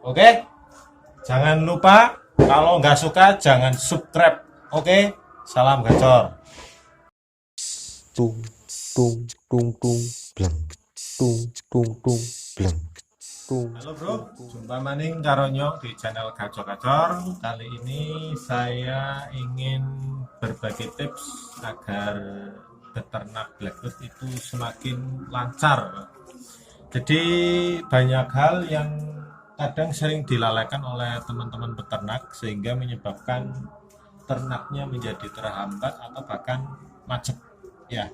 Oke, jangan lupa kalau nggak suka jangan subscribe. Oke, salam gacor. Tung tung tung tung blang tung tung tung blang tung. Halo bro, jumpa maning karo Nyong di channel Gacor-Gacor. Kali ini saya ingin berbagi tips agar beternak blackbird itu semakin lancar. Jadi banyak hal yang kadang sering dilalaikan oleh teman-teman peternak sehingga menyebabkan ternaknya menjadi terhambat atau bahkan macet. Ya,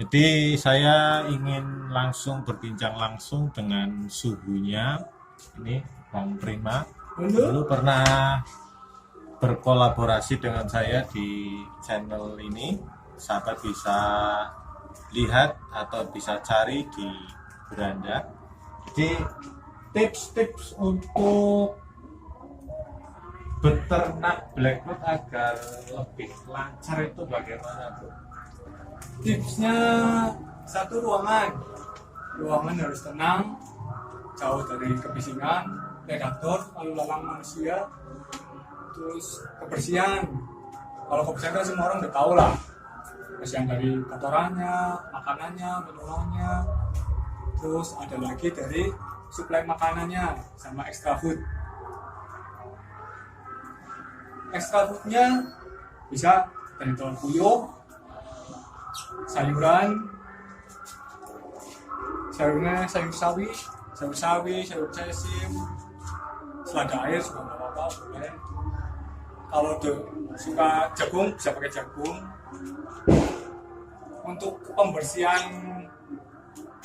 jadi saya ingin langsung berbincang langsung dengan suhunya. Ini Bang Prima. Dulu pernah berkolaborasi dengan saya di channel ini. Sahabat bisa lihat atau bisa cari di beranda. Jadi tips-tips untuk beternak blackbird agar lebih lancar itu bagaimana, bro? Tipsnya satu, ruangan harus tenang, jauh dari kebisingan, predator, lalu lalang manusia, terus kebersihan. Kalau kebersihan kan semua orang udah tahu lah, kebersihan dari kotorannya, makanannya, minumannya, terus ada lagi dari suplai makanannya sama extra food. Extra foodnya bisa dari telur puyuh, sayuran, sayurnya sayur sawi, sayur sesim, selada air juga nggak apa-apa, boleh. Kalau suka jagung bisa pakai jagung. Untuk pembersihan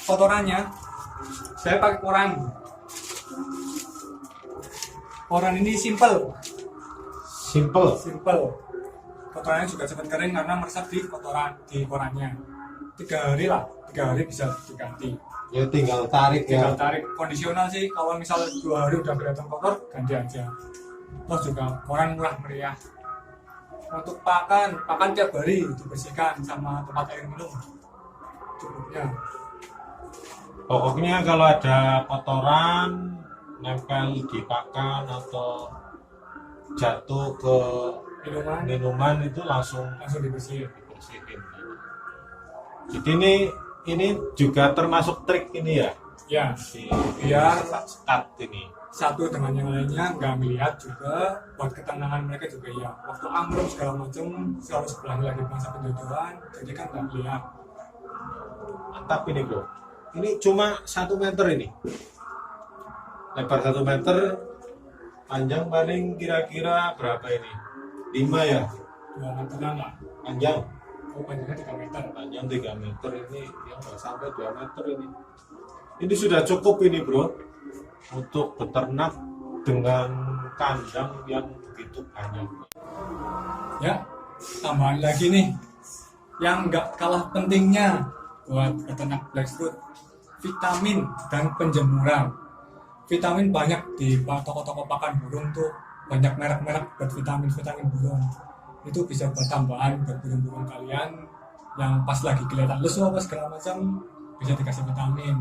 kotorannya, saya pakai koran. Koran ini simple. Kotorannya juga cepat kering karena meresap di korannya. 3 hari bisa diganti. Ya tinggal tarik ya. Tinggal tarik. Kondisional sih, kalau misal 2 hari udah kelihatan kotor, ganti aja. Terus juga koran murah meriah. Untuk pakan tiap hari dibersihkan sama tempat air minum cukupnya. Pokoknya kalau ada kotoran nempel di pakan atau jatuh ke minuman itu langsung dibersihin. Jadi ini juga termasuk trik ini ya. Ya, Si biar sekat ini. satu dengan yang lainnya nggak melihat juga, buat ketenangan mereka juga ya. Waktu ambruk segala macam selalu sebelahnya lagi masa penjodohan, jadi kan nggak melihat. Mantap ini bro. Ini cuma 1 meter ini. Lebar 1 meter, panjang paling kira-kira berapa ini? 5 ya? 2 meteran lah. Panjang? Oh, panjangnya 3 meter. Panjang 3 meter ini, yang nggak sampai 2 meter ini. Ini sudah cukup ini bro, untuk beternak dengan kandang yang begitu banyak. Ya, tambahan lagi nih, yang nggak kalah pentingnya buat peternak blackbird, vitamin dan penjemuran. Vitamin banyak di toko-toko pakan burung tuh, banyak merek-merek buat vitamin burung. Itu bisa buat tambahan buat burung-burung kalian yang pas lagi kelihatan lesu apa segala macam, bisa dikasih vitamin.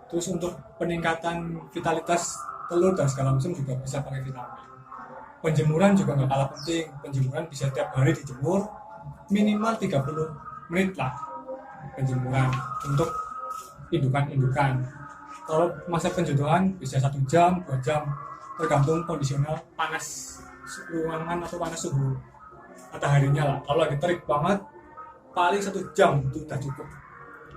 Terus untuk peningkatan vitalitas telur dan segala macam juga bisa pakai vitamin. Penjemuran juga nggak kalah penting. Penjemuran bisa tiap hari dijemur, minimal 30 menit lah penjemuran untuk indukan. Kalau masa penjodohan bisa 1 jam, 2 jam, tergantung kondisional panas ruangan atau panas suhu mataharinya lah. Kalau lagi terik banget, paling 1 jam itu udah cukup.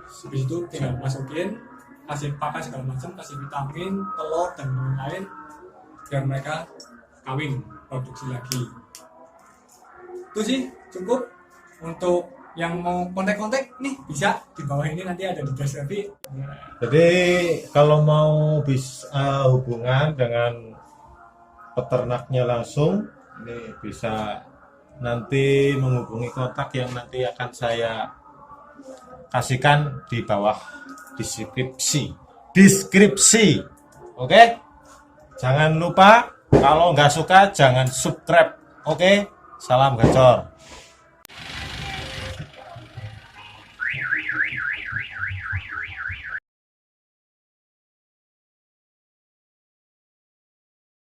Habis itu tinggal masukin, kasih pakan segala macam, kasih vitamin, telur dan lain-lain biar mereka kawin, produksi lagi. Itu sih cukup. Untuk yang mau kontak-kontak nih bisa di bawah ini, nanti ada di deskripsi. Jadi kalau mau bisa hubungan dengan peternaknya langsung, ini bisa nanti menghubungi kontak yang nanti akan saya kasihkan di bawah deskripsi. Oke? Jangan lupa kalau nggak suka jangan subscribe. Oke? Salam gacor.